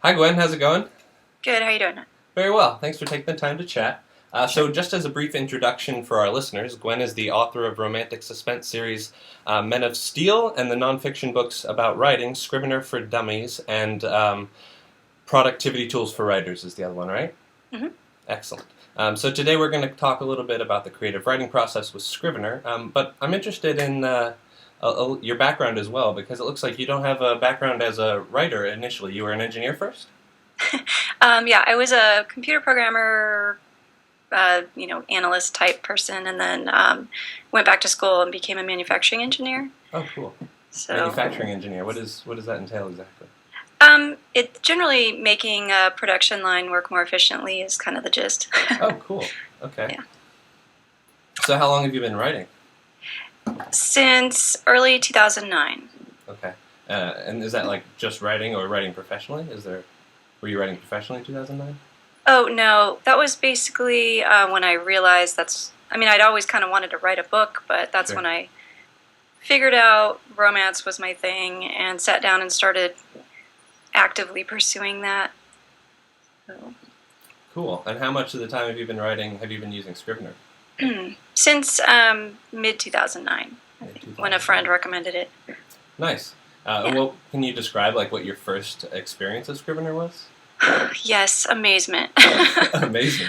Hi Gwen, how's it going? Good, how you doing? Very well, thanks for taking the time to chat. So just as a brief introduction for our listeners, Gwen is the author of romantic suspense series Men of Steele and the nonfiction books about writing, Scrivener for Dummies, and Productivity Tools for Writers is the other one, right? hmm Excellent. So today we're going to talk a little bit about the creative writing process with Scrivener, but I'm interested in your background as well, because it looks like you don't have a background as a writer initially. You were an engineer first? Yeah, I was a computer programmer, analyst type person, and then went back to school and became a manufacturing engineer. Oh, cool. So, Manufacturing engineer. What does that entail exactly? it's generally making a production line work more efficiently is kind of the gist. Oh, cool. Okay. Yeah. So how long have you been writing? Since early 2009. Okay. And is that like just writing or writing professionally? Were you writing professionally in 2009? Oh, no, that was basically when I realized I'd always kind of wanted to write a book, but that's Sure. when I figured out romance was my thing and sat down and started actively pursuing that. So, Cool. And how much of the time have you been writing? Have you been using Scrivener? since mid 2009, when a friend recommended it. Nice. Yeah. Well, can you describe like what your first experience of Scrivener was? Yes, amazement. Amazing.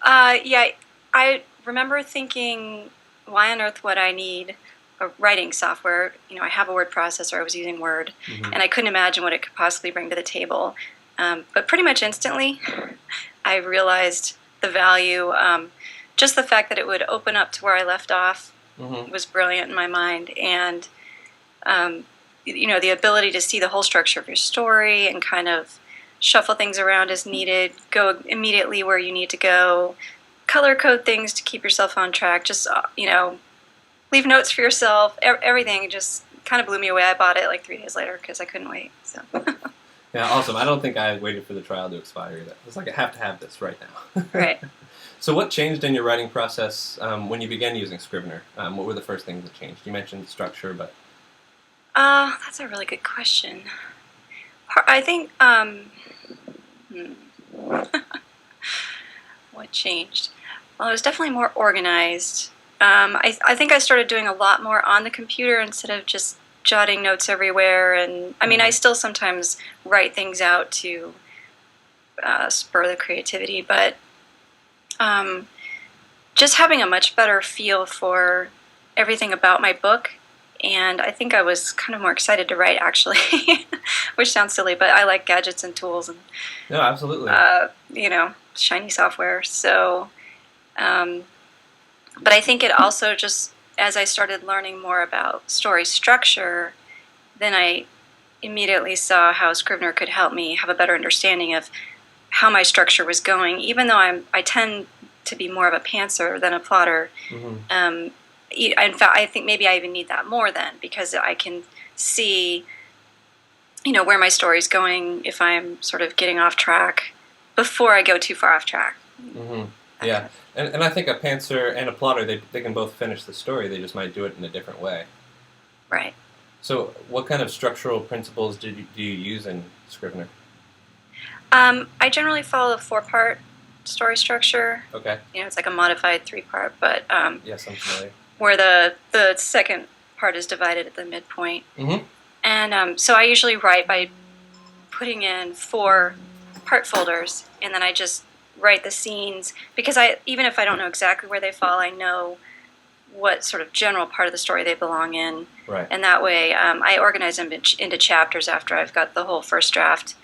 Yeah, I remember thinking, why on earth would I need a writing software? I have a word processor. I was using Word, Mm-hmm. and I couldn't imagine what it could possibly bring to the table. But pretty much instantly, I realized the value. Just the fact that it would open up to where I left off Mm-hmm. was brilliant in my mind, and the ability to see the whole structure of your story and kind of shuffle things around as needed, go immediately where you need to go, color code things to keep yourself on track, just leave notes for yourself. Everything just kind of blew me away. I bought it like 3 days later because I couldn't wait. So Yeah, awesome. I don't think I waited for the trial to expire either. It's like I have to have this right now. right. So what changed in your writing process when you began using Scrivener? What were the first things that changed? You mentioned structure, but... That's a really good question. I think what changed? Well, it was definitely more organized. I think I started doing a lot more on the computer instead of just jotting notes everywhere. And I still sometimes write things out to spur the creativity, but just having a much better feel for everything about my book. And I think I was kind of more excited to write, actually, which sounds silly, but I like gadgets and tools and, No, absolutely. shiny software. So, but I think it also just, as I started learning more about story structure, then I immediately saw how Scrivener could help me have a better understanding of how my structure was going. Even though I tend to be more of a pantser than a plotter. Mm-hmm. In fact, I think maybe I even need that more then, because I can see, where my story's going if I'm sort of getting off track before I go too far off track. Mm-hmm. Yeah, and I think a pantser and a plotter, they can both finish the story, they just might do it in a different way. Right. So what kind of structural principles do you use in Scrivener? I generally follow a 4-part story structure. Okay. It's like a modified 3-part, but Yes, I'm familiar. where the second part is divided at the midpoint. Mm-hmm. And so I usually write by putting in 4 part folders, and then I just write the scenes, because even if I don't know exactly where they fall, I know what sort of general part of the story they belong in. Right. And that way I organize them into chapters after I've got the whole first draft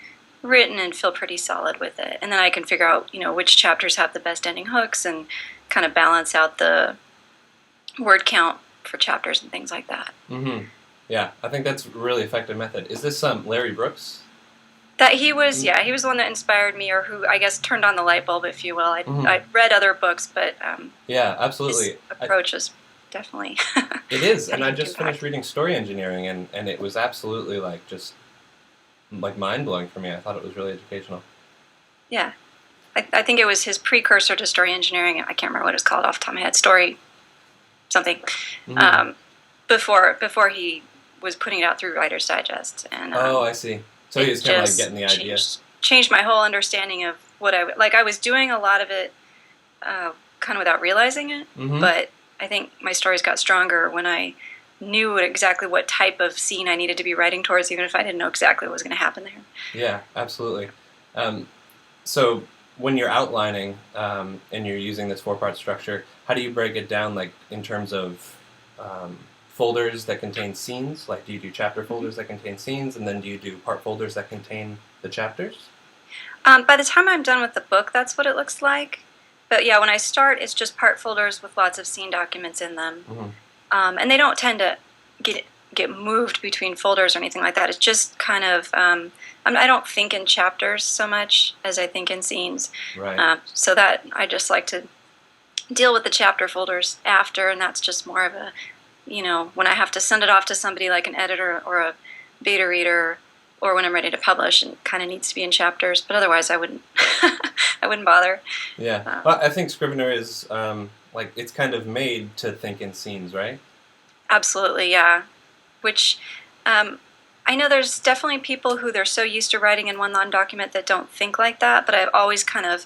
written and feel pretty solid with it. And then I can figure out, which chapters have the best ending hooks and kind of balance out the word count for chapters and things like that. Mm-hmm. Yeah, I think that's a really effective method. Is this Larry Brooks? That he was the one that inspired me, or who I guess turned on the light bulb, if you will. I read other books, but Yeah, absolutely. his approach is definitely. It is, and I Having just impact. finished reading story engineering, and it was absolutely just mind-blowing for me. I thought it was really educational. Yeah, I think it was his precursor to story engineering. I can't remember what it's called off the top of my head. Story something. Mm-hmm. Before he was putting it out through Writer's Digest, and Oh, I see. So he was kind of like getting the idea. changed my whole understanding of what I was doing a lot of it kind of without realizing it, but I think my stories got stronger when I knew exactly what type of scene I needed to be writing towards, even if I didn't know exactly what was going to happen there. Yeah, absolutely. So when you're outlining and you're using this 4-part structure, how do you break it down, like in terms of folders that contain scenes? Like, do you do chapter folders that contain scenes, and then do you do part folders that contain the chapters? By the time I'm done with the book, that's what it looks like. But yeah, when I start, it's just part folders with lots of scene documents in them. And they don't tend to get moved between folders or anything like that. It's just kind of, I don't think in chapters so much as I think in scenes. Right. So that I just like to deal with the chapter folders after, and that's just more of a, when I have to send it off to somebody like an editor or a beta reader, or when I'm ready to publish, and it kind of needs to be in chapters. But otherwise, I wouldn't, I wouldn't bother. Yeah. Well, I think Scrivener is it's kind of made to think in scenes, right? Absolutely, yeah. Which I know there's definitely people who they're so used to writing in one long document that don't think like that. But I've always kind of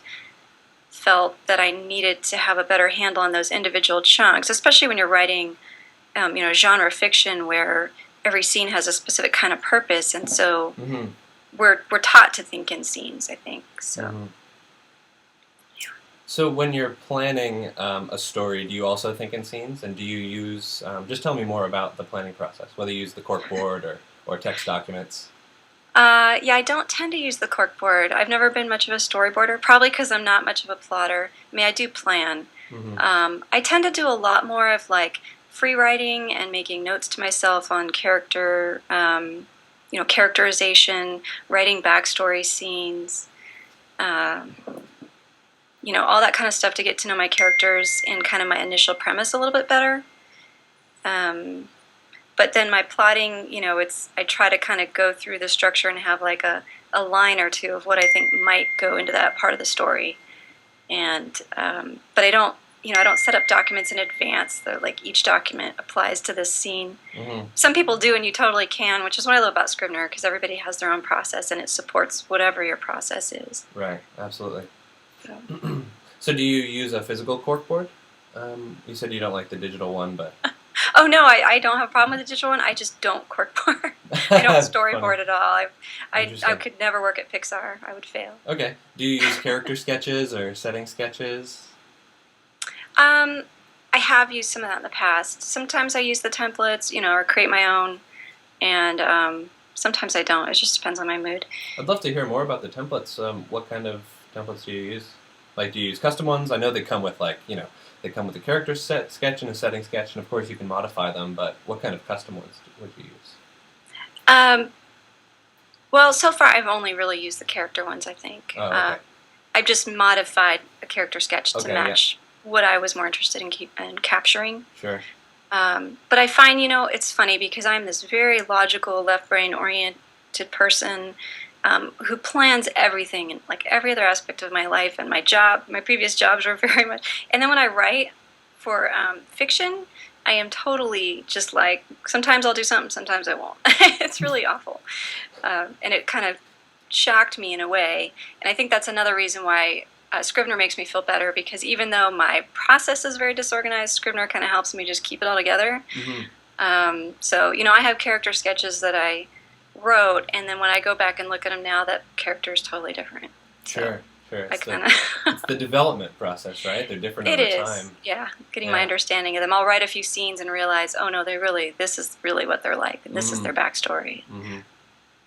felt that I needed to have a better handle on those individual chunks, especially when you're writing, genre fiction where every scene has a specific kind of purpose, and so we're taught to think in scenes, I think. So. Yeah. So when you're planning a story, do you also think in scenes, and do you use? Just tell me more about the planning process. Whether you use the corkboard or text documents. Yeah, I don't tend to use the corkboard. I've never been much of a storyboarder, probably because I'm not much of a plotter. I mean, I do plan. I tend to do a lot more of like free writing and making notes to myself on character, characterization, writing backstory scenes, all that kind of stuff to get to know my characters and kind of my initial premise a little bit better. But then my plotting, I try to kind of go through the structure and have like a line or two of what I think might go into that part of the story. And but I don't set up documents in advance. They're like each document applies to this scene. Some people do, and you totally can, which is what I love about Scrivener, because everybody has their own process, and it supports whatever your process is. Right, absolutely. So do you use a physical corkboard? You said you don't like the digital one, but... Oh, no, I don't have a problem with the digital one. I just don't corkboard. I don't storyboard at all. I could never work at Pixar. I would fail. Okay. Do you use character sketches or setting sketches? I have used some of that in the past. Sometimes I use the templates, or create my own, and sometimes I don't. It just depends on my mood. I'd love to hear more about the templates. What kind of templates do you use? Like, do you use custom ones? I know they come with, they come with a character sketch and a setting sketch, and of course you can modify them, but what kind of custom ones would you use? Well, so far I've only really used the character ones, I think. Oh, okay. I've just modified a character sketch to match what I was more interested in capturing. Sure. But I find, it's funny because I'm this very logical, left-brain oriented person who plans everything and like every other aspect of my life and my job. My previous jobs were very much. And then when I write for fiction, I am totally just like, sometimes I'll do something, sometimes I won't. It's really awful. And it kind of shocked me in a way. And I think that's another reason why Scrivener makes me feel better, because even though my process is very disorganized, Scrivener kind of helps me just keep it all together. So, I have character sketches that I wrote, and then when I go back and look at them now, that character is totally different. Sure. It's it's the development process, right? They're different over time. Yeah. Getting my understanding of them. I'll write a few scenes and realize, oh no, this is really what they're like, and this is their backstory.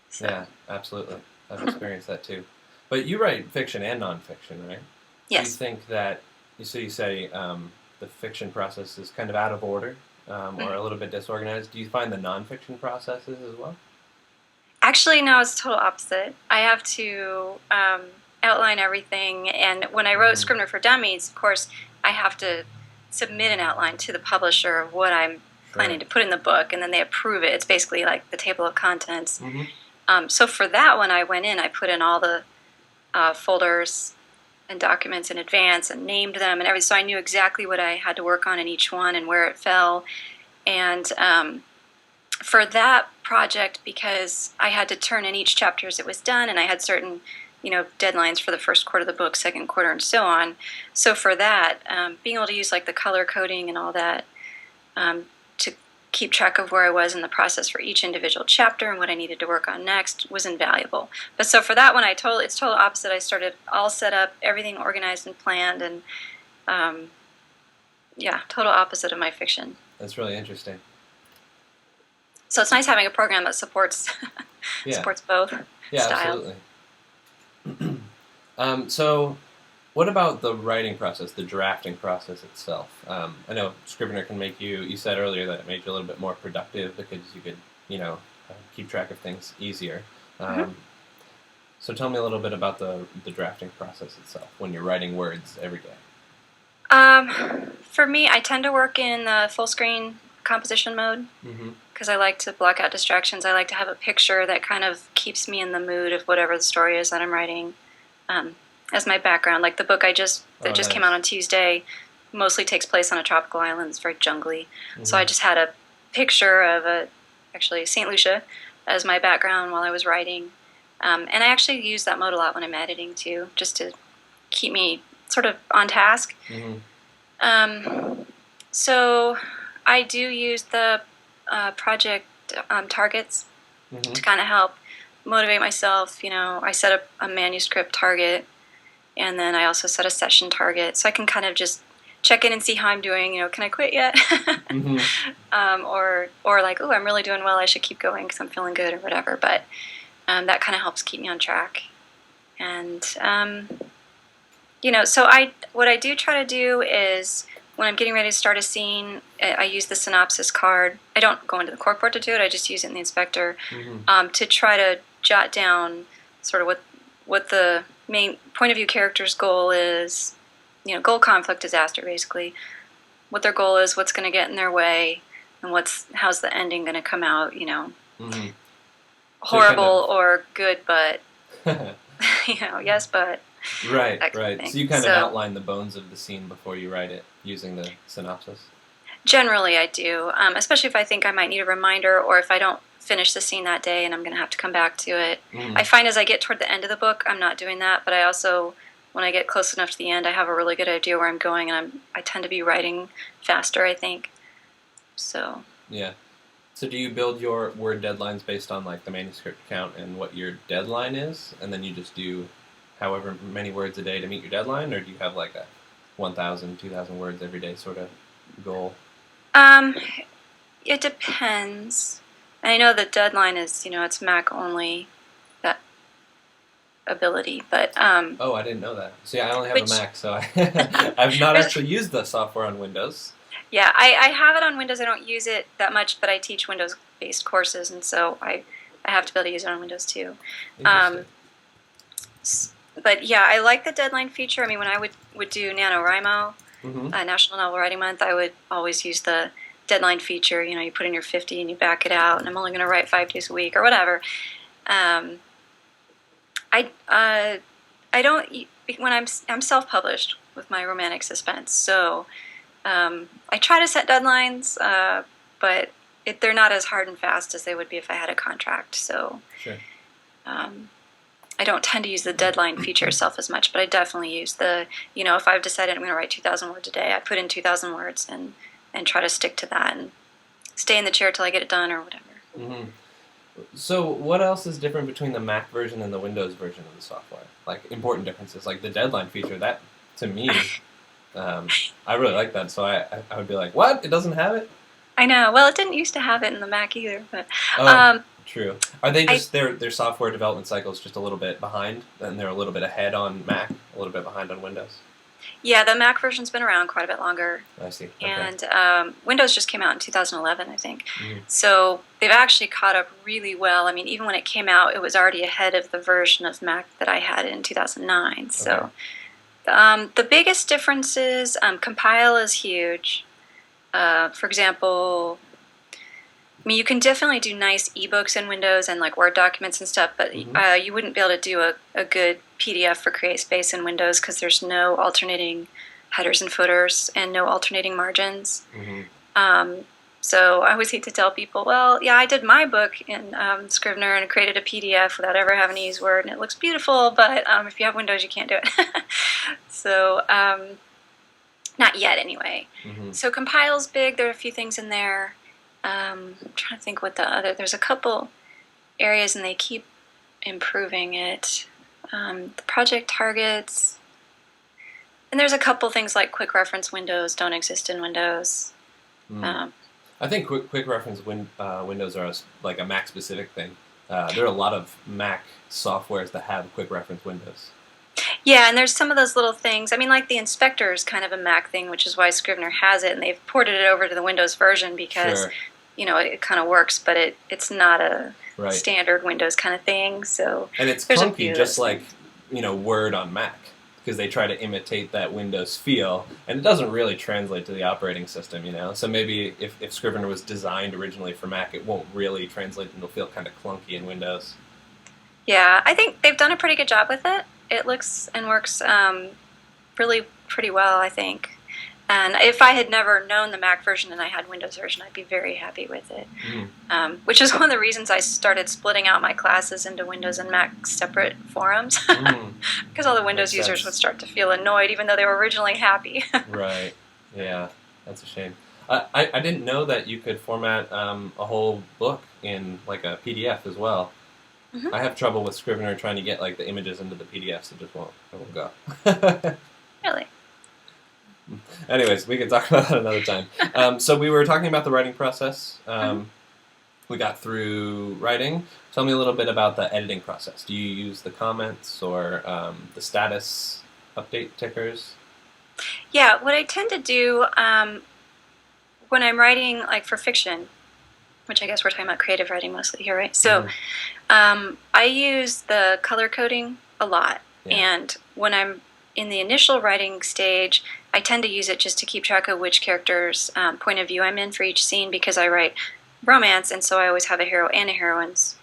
So. Yeah, absolutely. I've experienced that too. But you write fiction and nonfiction, right? Yes. Do you think that, you say the fiction process is kind of out of order or a little bit disorganized? Do you find the nonfiction processes as well? Actually, no, it's the total opposite. I have to outline everything, and when I wrote Scrivener for Dummies, of course, I have to submit an outline to the publisher of what I'm planning to put in the book, and then they approve it. It's basically like the table of contents. So for that one, I went in, I put in all the folders and documents in advance and named them and everything, so I knew exactly what I had to work on in each one and where it fell. And for that project, because I had to turn in each chapter as it was done, and I had certain deadlines for the first quarter of the book, second quarter, and so on. So for that, being able to use like the color coding and all that to keep track of where I was in the process for each individual chapter and what I needed to work on next was invaluable. But so for that one, it's total opposite. I started all set up, everything organized and planned, and total opposite of my fiction. That's really interesting. So it's nice having a program that supports supports both styles. Absolutely. So what about the writing process, the drafting process itself? I know Scrivener can make you said earlier that it made you a little bit more productive because you could, keep track of things easier. So tell me a little bit about the drafting process itself when you're writing words every day. For me, I tend to work in the full screen composition mode because I like to block out distractions. I like to have a picture that kind of keeps me in the mood of whatever the story is that I'm writing as my background. Like the book that just came out on Tuesday mostly takes place on a tropical island. It's very jungly. So I just had a picture of actually St. Lucia as my background while I was writing. And I actually use that mode a lot when I'm editing too, just to keep me sort of on task. So I do use the project targets to kind of help motivate myself. I set up a manuscript target, and then I also set a session target, so I can kind of just check in and see how I'm doing. Can I quit yet? Or like, oh, I'm really doing well, I should keep going because I'm feeling good or whatever. But that kind of helps keep me on track. And so what I do try to do is when I'm getting ready to start a scene, I use the synopsis card. I don't go into the corkboard to do it. I just use it in the inspector to try to jot down sort of what the main point of view character's goal is. Goal, conflict, disaster, basically. What their goal is, what's going to get in their way, and how's the ending going to come out. Horrible or good, but yes, but. Right. So you kind of outline the bones of the scene before you write it using the synopsis? Generally, I do, especially if I think I might need a reminder or if I don't finish the scene that day and I'm going to have to come back to it. I find as I get toward the end of the book, I'm not doing that, but I also, when I get close enough to the end, I have a really good idea where I'm going, and I tend to be writing faster, I think. So. Yeah. So do you build your word deadlines based on like the manuscript count and what your deadline is, and then you just do however many words a day to meet your deadline, or do you have like a 1,000, 2,000 words every day sort of goal? It depends. I know the deadline is, it's Mac only, that ability, but... Oh, I didn't know that. See, I only have a Mac, so I've not actually used the software on Windows. Yeah, I have it on Windows. I don't use it that much, but I teach Windows-based courses, and so I have to be able to use it on Windows too. But yeah, I like the deadline feature. I mean, when I would do NaNoWriMo, National Novel Writing Month, I would always use the deadline feature. You put in your 50 and you back it out, and I'm only going to write 5 days a week or whatever. I don't, when I'm self-published with my romantic suspense, so I try to set deadlines, but they're not as hard and fast as they would be if I had a contract. So. Sure. I don't tend to use the deadline feature itself as much, but I definitely use the, if I've decided I'm going to write 2,000 words a day, I put in 2,000 words and try to stick to that and stay in the chair till I get it done or whatever. So what else is different between the Mac version and the Windows version of the software? Like important differences, like the deadline feature, that to me, I really like that. So I would be like, what? It doesn't have it? I know. Well, it didn't used to have it in the Mac either, but... True. Are they just their software development cycle is just a little bit behind, and they're a little bit ahead on Mac, a little bit behind on Windows? Yeah, the Mac version's been around quite a bit longer. I see. Okay. And Windows just came out in 2011, I think. So they've actually caught up really well. I mean, even when it came out, it was already ahead of the version of Mac that I had in 2009. So the biggest difference is compile is huge. For example... I mean, you can definitely do nice ebooks in Windows and like Word documents and stuff, but you wouldn't be able to do a good PDF for CreateSpace in Windows because there's no alternating headers and footers and no alternating margins. So I always hate to tell people, well, yeah, I did my book in Scrivener and created a PDF without ever having to use Word, and it looks beautiful, but if you have Windows, you can't do it. So, not yet anyway. Mm-hmm. So compile's big. There are a few things in there. I'm trying to think what there's a couple areas, and they keep improving it. The project targets. And there's a couple things like quick reference windows don't exist in Windows. I think quick reference windows are like a Mac specific thing. There are a lot of Mac softwares that have quick reference windows. Yeah, and there's some of those little things. I mean, like the inspector is kind of a Mac thing, which is why Scrivener has it, and they've ported it over to the Windows version because, it kind of works, but it's not a standard Windows kind of thing. So and it's clunky, just like Word on Mac, because they try to imitate that Windows feel, and it doesn't really translate to the operating system, So maybe if Scrivener was designed originally for Mac, it won't really translate, and it'll feel kind of clunky in Windows. Yeah, I think they've done a pretty good job with it. It looks and works really pretty well, I think. And if I had never known the Mac version and I had Windows version, I'd be very happy with it. Which is one of the reasons I started splitting out my classes into Windows and Mac separate forums. Because all the Windows users would start to feel annoyed, even though they were originally happy. Right. Yeah, that's a shame. I didn't know that you could format a whole book in like a PDF as well. I have trouble with Scrivener trying to get like the images into the PDFs. It won't go. Really? Anyways, we can talk about that another time. So we were talking about the writing process. We got through writing. Tell me a little bit about the editing process. Do you use the comments or the status update tickers? Yeah, what I tend to do when I'm writing, like for fiction, which I guess we're talking about creative writing mostly here, right? So I use the color coding a lot. Yeah. And when I'm in the initial writing stage, I tend to use it just to keep track of which character's point of view I'm in for each scene, because I write romance, and so I always have a hero and a heroine's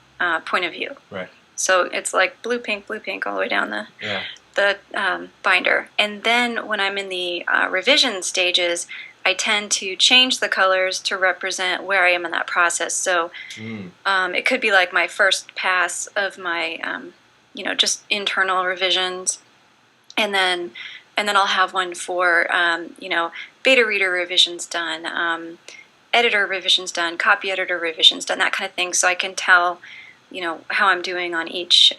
point of view. Right. So it's like blue, pink, all the way down the binder. And then when I'm in the revision stages, I tend to change the colors to represent where I am in that process. So it could be like my first pass of my, just internal revisions, and then I'll have one for, beta reader revisions done, editor revisions done, copy editor revisions done, that kind of thing, so I can tell, how I'm doing on each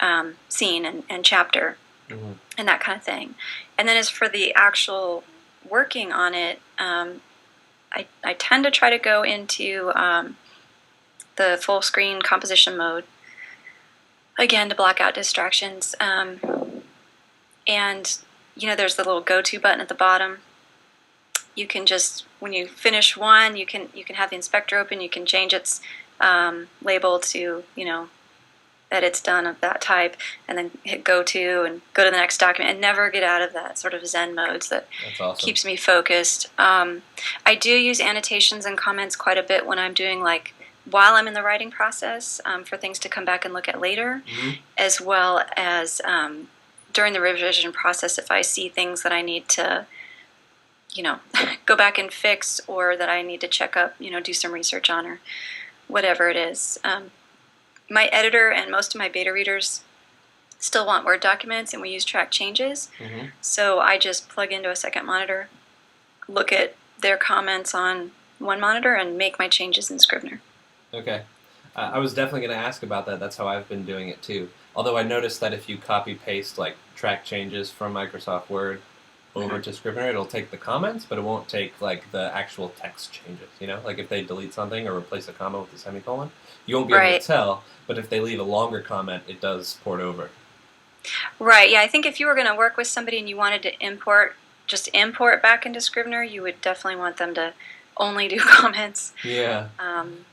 scene and chapter, and that kind of thing. And then as for the actual working on it, I tend to try to go into the full screen composition mode, again, to block out distractions. And, there's the little go-to button at the bottom. You can just, when you finish one, you can have the inspector open, you can change its label to, that it's done of that type, and then hit go to and go to the next document, and never get out of that sort of Zen modes that keeps me focused. I do use annotations and comments quite a bit when I'm doing while I'm in the writing process, for things to come back and look at later, as well as during the revision process if I see things that I need to, go back and fix, or that I need to check up, do some research on, or whatever it is. My editor and most of my beta readers still want Word documents, and we use track changes. So I just plug into a second monitor, look at their comments on one monitor, and make my changes in Scrivener. Okay. I was definitely going to ask about that. That's how I've been doing it too. Although I noticed that if you copy-paste track changes from Microsoft Word over to Scrivener, it'll take the comments, but it won't take the actual text changes, if they delete something or replace a comma with a semicolon, you won't be able to tell, but if they leave a longer comment, it does port over. Right, yeah, I think if you were going to work with somebody and you wanted to import back into Scrivener, you would definitely want them to only do comments. Yeah.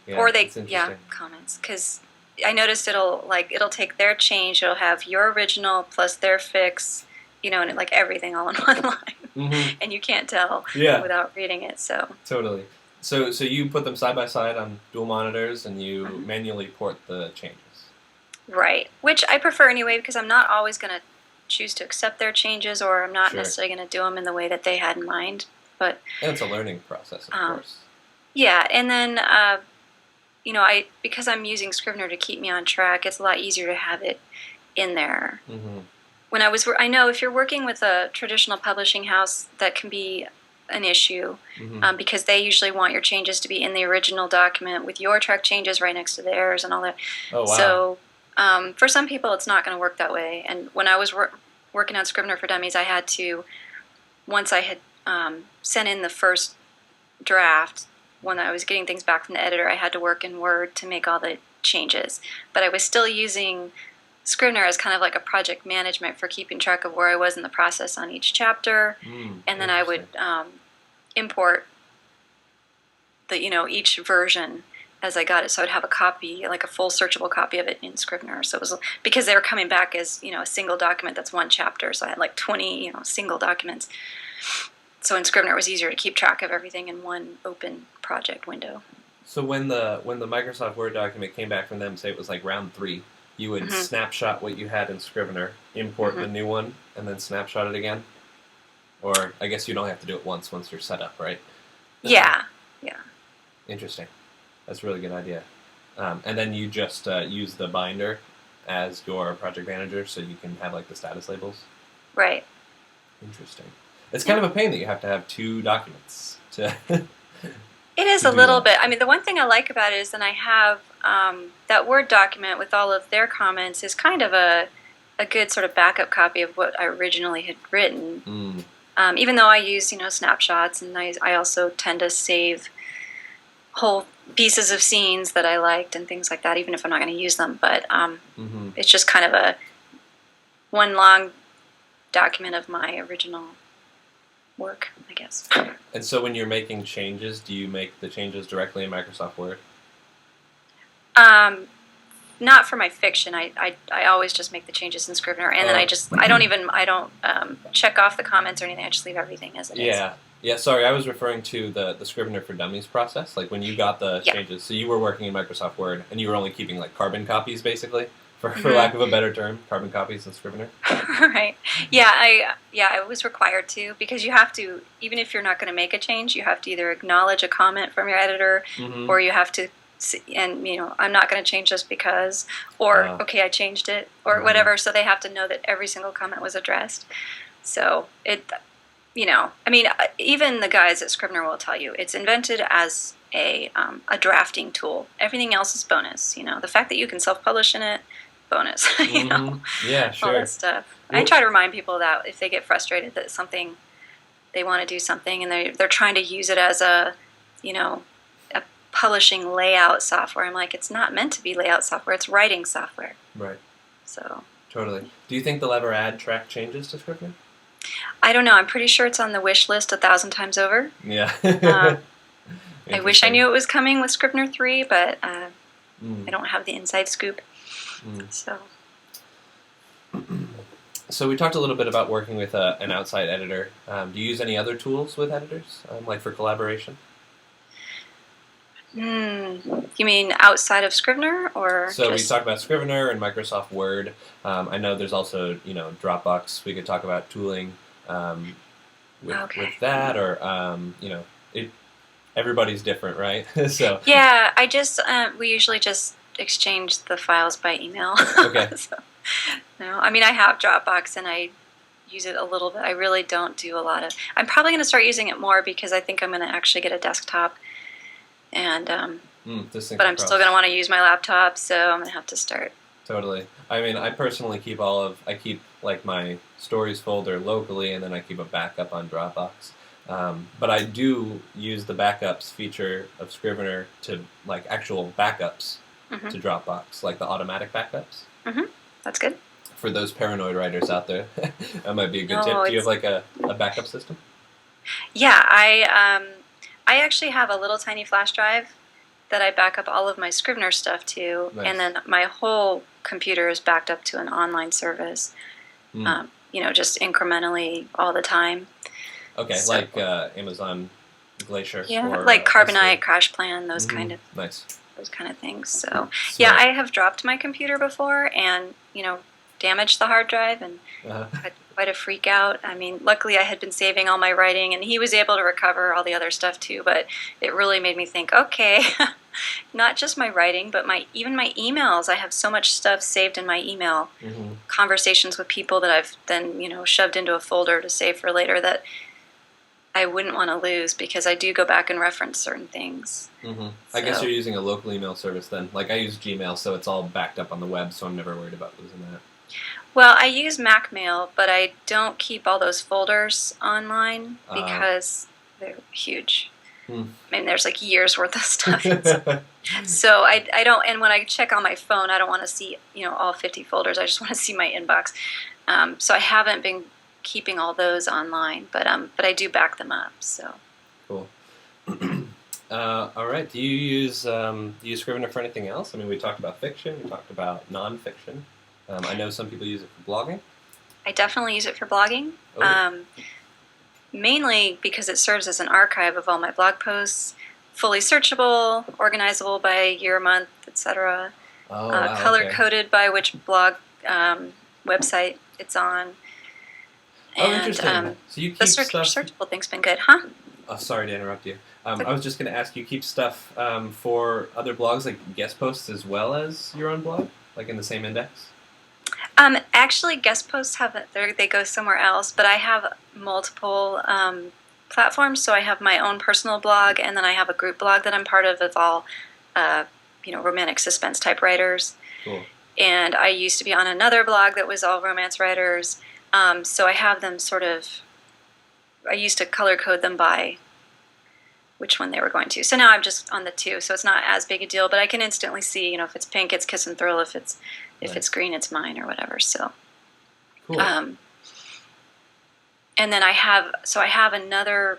Or comments, because I noticed it'll take their change, it'll have your original plus their fix, and everything all in one line, and you can't tell without reading it. So totally. So you put them side by side on dual monitors, and you manually port the changes. Right, which I prefer anyway, because I'm not always going to choose to accept their changes, or I'm not necessarily going to do them in the way that they had in mind. But and it's a learning process, of course. Yeah, and then because I'm using Scrivener to keep me on track, it's a lot easier to have it in there. Mm-hmm. I know if you're working with a traditional publishing house, that can be an issue, because they usually want your changes to be in the original document with your track changes right next to theirs and all that. Oh, wow. So for some people, it's not going to work that way. And when I was working on Scrivener for Dummies, I had to, once I had sent in the first draft, when I was getting things back from the editor, I had to work in Word to make all the changes. But I was still using Scrivener as kind of like a project management for keeping track of where I was in the process on each chapter, and then I would import each version as I got it, so I'd have a copy, like a full searchable copy of it in Scrivener. So it was because they were coming back as a single document that's one chapter, so I had like 20 single documents. So in Scrivener, it was easier to keep track of everything in one open project window. So when the Microsoft Word document came back from them, say it was like round 3. You would snapshot what you had in Scrivener, import the new one, and then snapshot it again? Or I guess you don't have to do it once you're set up, right? Yeah. Interesting. That's a really good idea. And then you just use the binder as your project manager so you can have like the status labels? Right. Interesting. It's kind of a pain that you have to have 2 documents to... It is a little bit. I mean, the one thing I like about it is that I have that Word document with all of their comments is kind of a good sort of backup copy of what I originally had written. Even though I use, snapshots, and I also tend to save whole pieces of scenes that I liked and things like that, even if I'm not going to use them. But it's just kind of a one long document of my original work, I guess. And so when you're making changes, do you make the changes directly in Microsoft Word? Not for my fiction. I always just make the changes in Scrivener, and then I don't check off the comments or anything. I just leave everything as it is. Yeah. Sorry, I was referring to the Scrivener for Dummies process. Like when you got the changes, so you were working in Microsoft Word, and you were only keeping like carbon copies, basically, for lack of a better term, carbon copies in Scrivener. Right. Yeah. I was required to, because you have to, even if you're not going to make a change, you have to either acknowledge a comment from your editor, or you have to. And I'm not going to change this because, or okay, I changed it, or whatever. So they have to know that every single comment was addressed. So I mean, even the guys at Scrivener will tell you it's invented as a drafting tool. Everything else is bonus. The fact that you can self-publish in it, bonus. Yeah, sure. All that stuff. I try to remind people that if they get frustrated that they want to do something and they're trying to use it as a publishing layout software. I'm like, it's not meant to be layout software. It's writing software. Right. So. Totally. Do you think they'll ever add track changes to Scrivener? I don't know. I'm pretty sure it's on the wish list 1,000 times over. Yeah. I wish I knew it was coming with Scrivener 3, but I don't have the inside scoop. So. So we talked a little bit about working with an outside editor. Do you use any other tools with editors, like for collaboration? You mean outside of Scrivener, or? So we talked about Scrivener and Microsoft Word. I know there's also Dropbox. We could talk about tooling with that, or everybody's different, right? So yeah, we usually just exchange the files by email. Okay. No, I mean I have Dropbox and I use it a little bit. I really don't do a lot of. I'm probably going to start using it more because I think I'm going to actually get a desktop. And but I'm still going to want to use my laptop, so I'm going to have to start. Totally. I mean, I personally keep like my stories folder locally, and then I keep a backup on Dropbox. But I do use the backups feature of Scrivener to like actual backups to Dropbox, like the automatic backups. That's good. For those paranoid writers out there, that might be a good tip. Do you have like a backup system? Yeah, I actually have a little tiny flash drive that I back up all of my Scrivener stuff to, and then my whole computer is backed up to an online service, just incrementally all the time. Okay, so, like Amazon Glacier. Yeah, or, like Carbonite, Crash Plan, those kind of things. So, yeah, I have dropped my computer before, and, damaged the hard drive and had quite a freak out. I mean, luckily I had been saving all my writing, and he was able to recover all the other stuff too, but it really made me think, okay, not just my writing, but even my emails. I have so much stuff saved in my email, conversations with people that I've then, shoved into a folder to save for later that I wouldn't want to lose, because I do go back and reference certain things. I guess you're using a local email service then. Like I use Gmail, so it's all backed up on the web, so I'm never worried about losing that. Well, I use MacMail, but I don't keep all those folders online because they're huge. I mean, there's like years worth of stuff. So I don't, and when I check on my phone, I don't want to see, all 50 folders. I just want to see my inbox. So I haven't been keeping all those online, but I do back them up. So cool. All right. Do you use Scrivener for anything else? I mean, we talked about fiction. We talked about nonfiction. I know some people use it for blogging. I definitely use it for blogging. Mainly because it serves as an archive of all my blog posts, fully searchable, organizable by year, month, etc. Color-coded by which blog website it's on. And, interesting. So you keep stuff... searchable thing's been good, huh? Oh, sorry to interrupt you. I was just going to ask, you keep stuff for other blogs, like guest posts as well as your own blog, like in the same index? Actually, guest posts they go somewhere else, but I have multiple platforms. So I have my own personal blog, and then I have a group blog that I'm part of all, romantic suspense type writers. Cool. And I used to be on another blog that was all romance writers. So I have them I used to color code them by which one they were going to. So now I'm just on the two, so it's not as big a deal, but I can instantly see, if it's pink, it's Kiss and Thrill, if it's green, it's mine, or whatever. So, cool. And then I have another,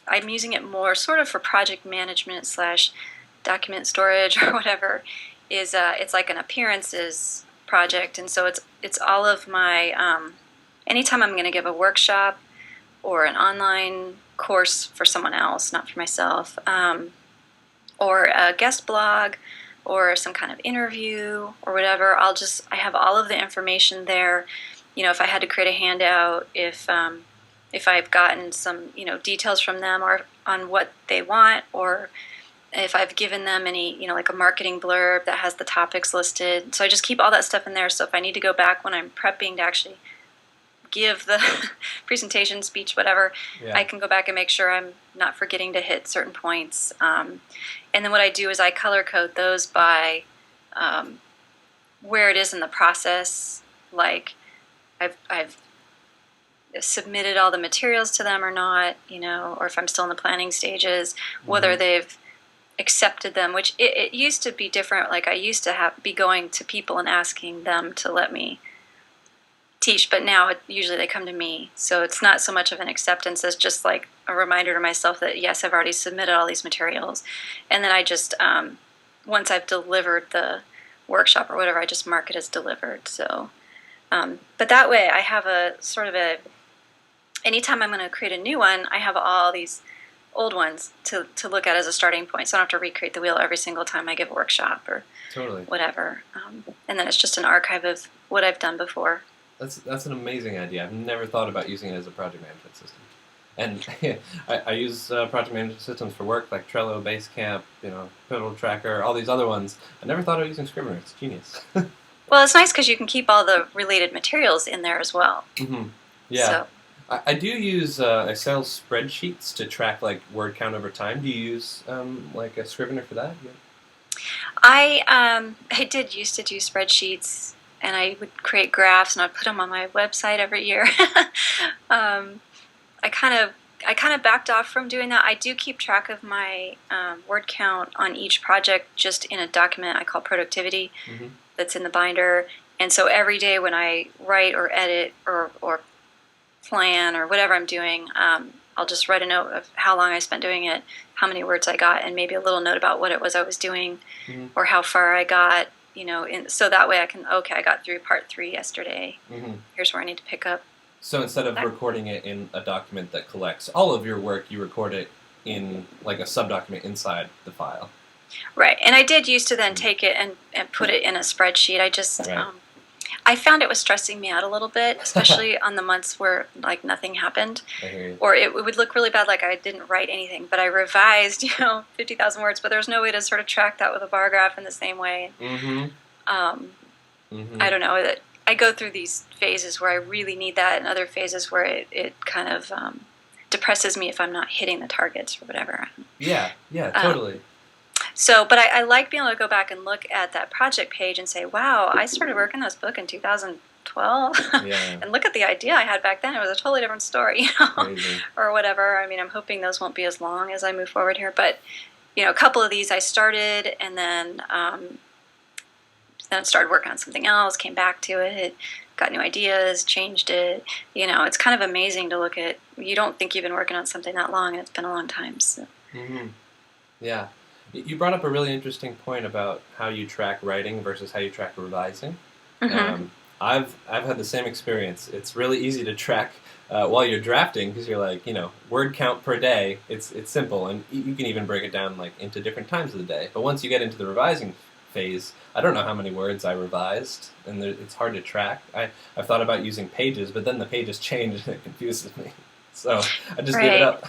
I'm using it more sort of for project management / document storage or whatever, it's like an appearances project, and so it's all of my, anytime I'm going to give a workshop or an online course for someone else, not for myself, or a guest blog, or some kind of interview or whatever, I have all of the information there. If I had to create a handout, if I've gotten some, details from them or on what they want, or if I've given them any, like a marketing blurb that has the topics listed. So I just keep all that stuff in there. So if I need to go back when I'm prepping to actually give the presentation, speech, whatever, I can go back and make sure I'm not forgetting to hit certain points. And then what I do is I color code those by where it is in the process. Like I've submitted all the materials to them or not, or if I'm still in the planning stages, whether they've accepted them, which it used to be different. Like I used to be going to people and asking them to let me teach, but now usually they come to me. So it's not so much of an acceptance as just like a reminder to myself that yes, I've already submitted all these materials, and then I just once I've delivered the workshop or whatever, I just mark it as delivered. So, but that way I have a sort of anytime I'm going to create a new one, I have all these old ones to look at as a starting point, so I don't have to recreate the wheel every single time I give a workshop or whatever. And then it's just an archive of what I've done before. That's an amazing idea. I've never thought about using it as a project management system. And I use project management systems for work, like Trello, Basecamp, Pivotal Tracker, all these other ones. I never thought of using Scrivener. It's genius. Well, it's nice because you can keep all the related materials in there as well. Mm-hmm. Yeah. So. I do use Excel spreadsheets to track like word count over time. Do you use like a Scrivener for that? Yeah. I did used to do spreadsheets, and I would create graphs and I'd put them on my website every year. I kind of backed off from doing that. I do keep track of my word count on each project just in a document I call productivity that's in the binder. And so every day when I write or edit or plan or whatever I'm doing, I'll just write a note of how long I spent doing it, how many words I got, and maybe a little note about what it was I was doing or how far I got. So that way I can, I got through part 3 yesterday. Here's where I need to pick up. So instead of recording it in a document that collects all of your work, you record it in like a subdocument inside the file. Right, and I did used to then take it and put it in a spreadsheet. I just, I found it was stressing me out a little bit, especially on the months where like nothing happened, I hear you. or it would look really bad, like I didn't write anything, but I revised, 50,000 words, but there's no way to sort of track that with a bar graph in the same way. I don't know, that I go through these phases where I really need that, and other phases where it kind of depresses me if I'm not hitting the targets or whatever. Yeah, totally. But I like being able to go back and look at that project page and say, wow, I started working on this book in 2012. And look at the idea I had back then. It was a totally different story, Crazy. or whatever. I mean, I'm hoping those won't be as long as I move forward here. But, a couple of these I started, and then started working on something else, came back to it, got new ideas, changed it. It's kind of amazing to look at. You don't think you've been working on something that long, and it's been a long time. So. Yeah. You brought up a really interesting point about how you track writing versus how you track revising. I've had the same experience. It's really easy to track while you're drafting because you're like, word count per day. It's simple, and you can even break it down like into different times of the day. But once you get into the revising phase, I don't know how many words I revised, and it's hard to track. I've thought about using pages, but then the pages change and it confuses me. So I just give it up.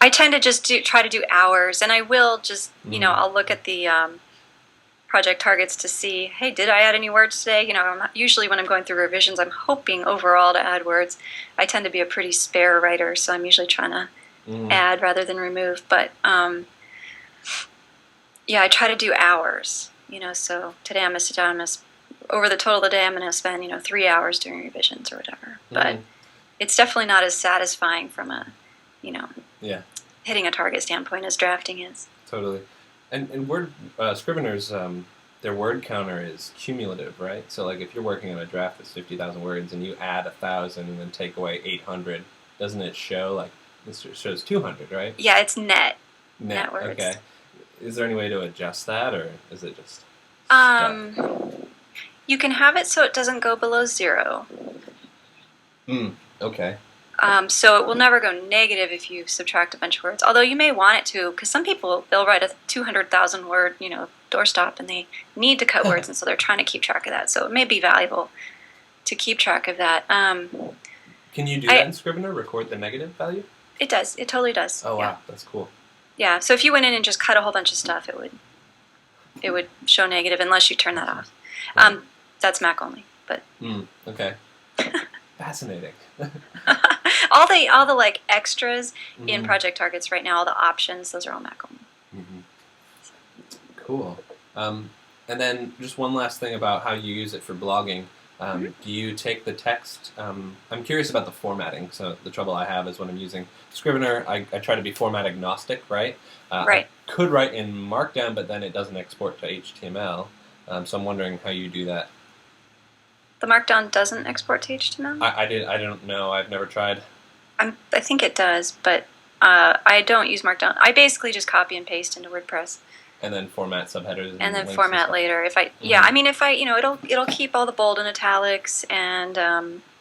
I tend to just try to do hours, and I will just, I'll look at the project targets to see, hey, did I add any words today? Usually when I'm going through revisions, I'm hoping overall to add words. I tend to be a pretty spare writer, so I'm usually trying to add rather than remove. But, I try to do hours, so today I'm going to sit down, over the total of the day, I'm going to spend, 3 hours doing revisions or whatever. But it's definitely not as satisfying from a hitting a target standpoint as drafting is. Totally. And word Scrivener's their word counter is cumulative, right? So like if you're working on a draft that's 50,000 words and you add 1,000 and then take away 800, doesn't it show like this shows 200, right? Yeah, it's net words. Okay. Is there any way to adjust that, or is it just you can have it so it doesn't go below 0. Okay. So it will never go negative if you subtract a bunch of words. Although you may want it to, because some people, they'll write a 200,000 word, doorstop, and they need to cut words, and so they're trying to keep track of that. So it may be valuable to keep track of that. Can you do that in Scrivener? Record the negative value? It does. It totally does. Oh wow, that's cool. Yeah. So if you went in and just cut a whole bunch of stuff, it would show negative unless you turn that off. That's Mac only, but. Okay. Fascinating. all the like extras in project targets right now, all the options, those are all Mac only. Cool. And then just one last thing about how you use it for blogging. Do you take the text? I'm curious about the formatting. So the trouble I have is when I'm using Scrivener, I try to be format agnostic, right? Right. I could write in Markdown, but then it doesn't export to HTML. So I'm wondering how you do that. The Markdown doesn't export to HTML? I don't know. I've never tried. I think it does, but I don't use Markdown. I basically just copy and paste into WordPress. And then format subheaders and then format later. If I it'll keep all the bold and italics and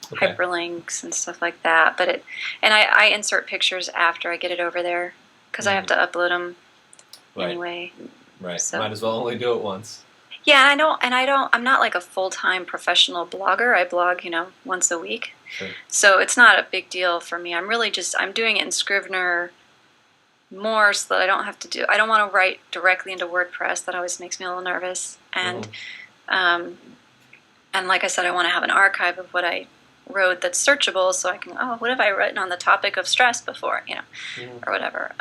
hyperlinks and stuff like that. But I insert pictures after I get it over there because I have to upload them anyway. Right. So. Might as well only do it once. Yeah, I'm not like a full-time professional blogger. I blog, once a week. Sure. So it's not a big deal for me. I'm doing it in Scrivener more so that I don't want to write directly into WordPress. That always makes me a little nervous. And and like I said, I want to have an archive of what I wrote that's searchable so I can, what have I written on the topic of stress before, or whatever.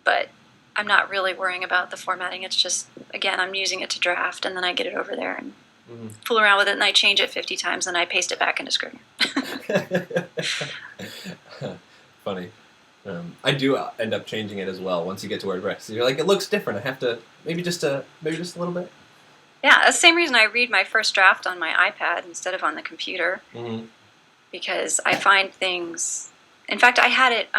But I'm not really worrying about the formatting. It's just, again, I'm using it to draft, and then I get it over there and fool around with it, and I change it 50 times, and I paste it back into Scrivener. Funny. I do end up changing it as well once you get to WordPress. So you're like, it looks different. I have to maybe just a little bit. Yeah, that's the same reason I read my first draft on my iPad instead of on the computer, because I find things. In fact, I had it.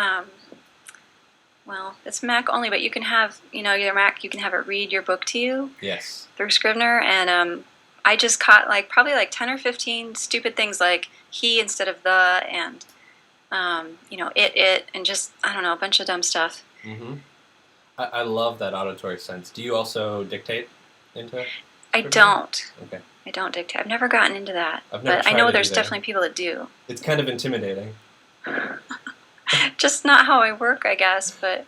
Well, it's Mac only, but you can have, your Mac, you can have it read your book to you. Yes. Through Scrivener, and I just caught probably 10 or 15 stupid things like he instead of the, and it, and just, I don't know, a bunch of dumb stuff. I love that auditory sense. Do you also dictate into it? I don't. Okay. I don't dictate. I've never gotten into that. I've never but I tried know it there's either. definitely people that do. It's kind of intimidating. Just not how I work, I guess, but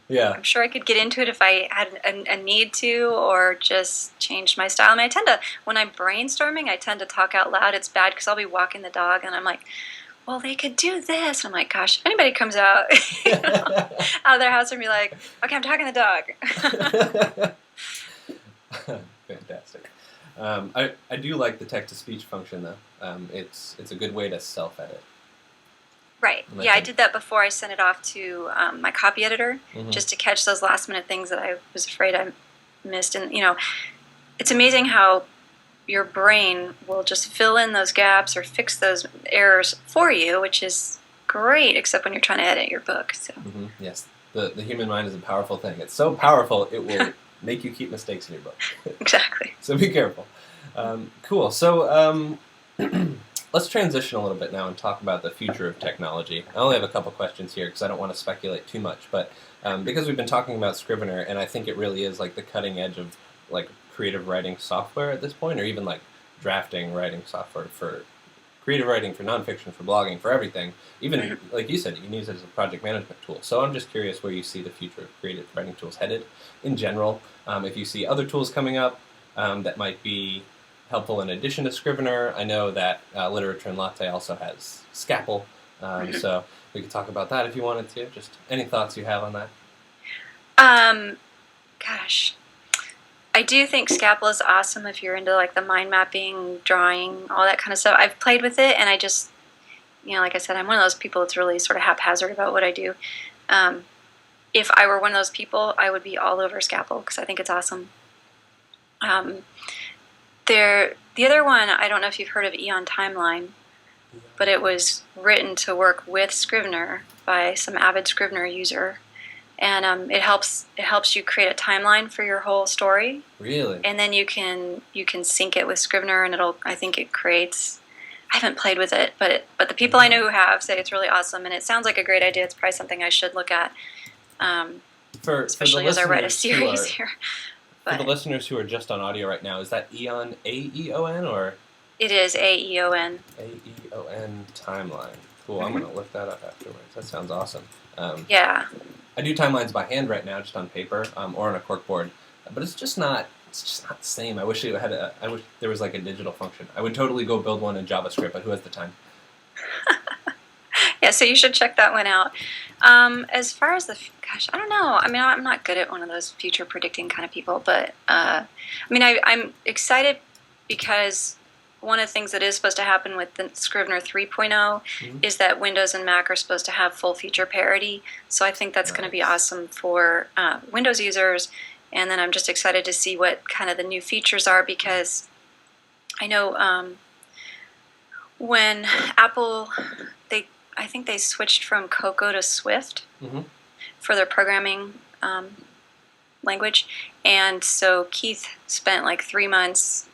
Yeah. I'm sure I could get into it if I had a need to, or just change my style. I mean, I tend to, when I'm brainstorming, I tend to talk out loud. It's bad because I'll be walking the dog and I'm like, well, they could do this. And I'm like, gosh, if anybody comes out, out of their house and be like, okay, I'm talking to the dog. Fantastic. I do like the text-to-speech function, though. It's a good way to self-edit. Right. Yeah, I did that before I sent it off to my copy editor, just to catch those last-minute things that I was afraid I missed. And, it's amazing how your brain will just fill in those gaps or fix those errors for you, which is great, except when you're trying to edit your book. So. Yes. The human mind is a powerful thing. It's so powerful, it will make you keep mistakes in your book. Exactly. So be careful. Cool. So let's transition a little bit now and talk about the future of technology. I only have a couple questions here because I don't want to speculate too much, but because we've been talking about Scrivener, and I think it really is like the cutting edge of like creative writing software at this point, or even like drafting writing software for creative writing, for nonfiction, for blogging, for everything. Even, like you said, you can use it as a project management tool. So I'm just curious where you see the future of creative writing tools headed in general. If you see other tools coming up that might be helpful in addition to Scrivener. I know that Literature and Latte also has Scapple, so we could talk about that if you wanted to. Just any thoughts you have on that? Gosh. I do think Scapple is awesome if you're into like the mind mapping, drawing, all that kind of stuff. I've played with it, and I just, like I said, I'm one of those people that's really sort of haphazard about what I do. If I were one of those people, I would be all over Scapple because I think it's awesome. The other one, I don't know if you've heard of Eon Timeline, but it was written to work with Scrivener by some avid Scrivener user. And it helps you create a timeline for your whole story. Really? And then you can sync it with Scrivener, and I think it creates. I haven't played with it, but the people I know who have say it's really awesome, and it sounds like a great idea. It's probably something I should look at, especially as I write a series here. For the listeners who are just on audio right now, is that Eon, A-E-O-N, or? It is A-E-O-N. A-E-O-N Timeline. Cool, I'm going to look that up afterwards. That sounds awesome. Yeah. I do timelines by hand right now, just on paper or on a corkboard, but it's just not the same. I wish I wish there was like a digital function. I would totally go build one in JavaScript, but who has the time? Yeah, so you should check that one out. As far as gosh, I don't know. I mean, I'm not good at one of those future predicting kind of people, but I'm excited because one of the things that is supposed to happen with the Scrivener 3.0 is that Windows and Mac are supposed to have full feature parity. So I think that's going to be awesome for Windows users. And then I'm just excited to see what kind of the new features are, because I know when Apple, I think they switched from Cocoa to Swift for their programming language. And so Keith spent like 3 months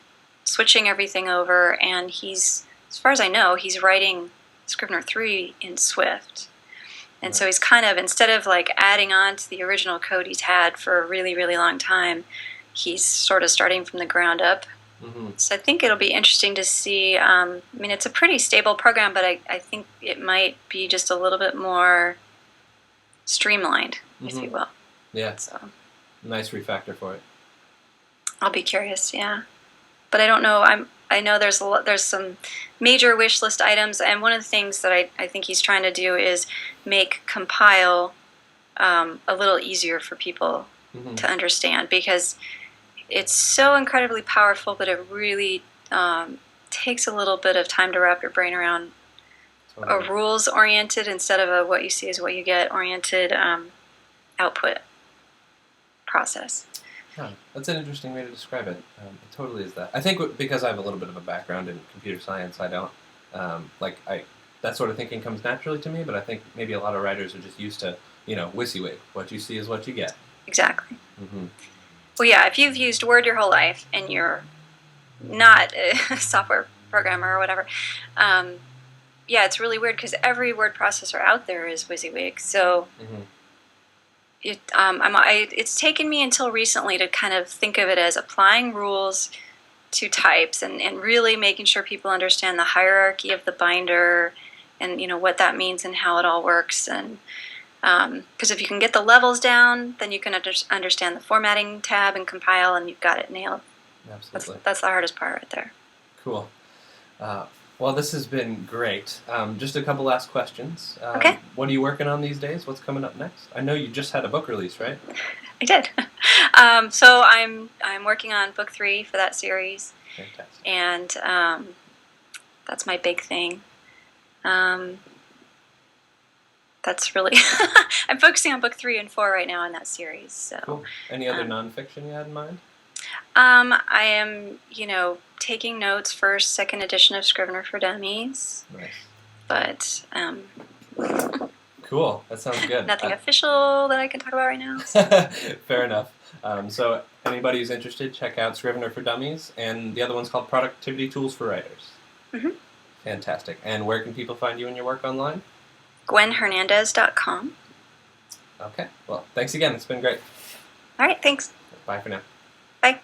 switching everything over, and as far as I know, he's writing Scrivener 3 in Swift. And so he's kind of, instead of like adding on to the original code he's had for a really, really long time, he's sort of starting from the ground up. So I think it'll be interesting to see. It's a pretty stable program, but I think it might be just a little bit more streamlined, if you will. Yeah. So nice refactor for it. I'll be curious, yeah. But I don't know. I know there's some major wish list items, and one of the things that I think he's trying to do is make compile a little easier for people to understand, because it's so incredibly powerful, but it really takes a little bit of time to wrap your brain around a rules-oriented instead of a what you see is what you get oriented output process. Huh. That's an interesting way to describe it. It totally is that. I think because I have a little bit of a background in computer science, I don't that sort of thinking comes naturally to me. But I think maybe a lot of writers are just used to, WYSIWYG. What you see is what you get. Exactly. Well, yeah. If you've used Word your whole life and you're not a software programmer or whatever, yeah, it's really weird because every word processor out there is WYSIWYG. So. It's taken me until recently to kind of think of it as applying rules two types, and really making sure people understand the hierarchy of the binder and what that means and how it all works. And because if you can get the levels down, then you can understand the formatting tab and compile, and you've got it nailed. Absolutely. That's the hardest part right there. Cool. Well, this has been great. Just a couple last questions. Okay. What are you working on these days? What's coming up next? I know you just had a book release, right? I did. So I'm working on book 3 for that series. Fantastic. And that's my big thing. That's really I'm focusing on book 3 and 4 right now in that series. So. Cool. Any other nonfiction you had in mind? I am, taking notes for 2nd edition of Scrivener for Dummies. Nice. But cool. That sounds good. Nothing official that I can talk about right now. Fair enough. So anybody who's interested, check out Scrivener for Dummies, and the other one's called Productivity Tools for Writers. Mm-hmm. Fantastic. And where can people find you and your work online? GwenHernandez.com. Okay. Well, thanks again. It's been great. All right. Thanks. Bye for now. Bye.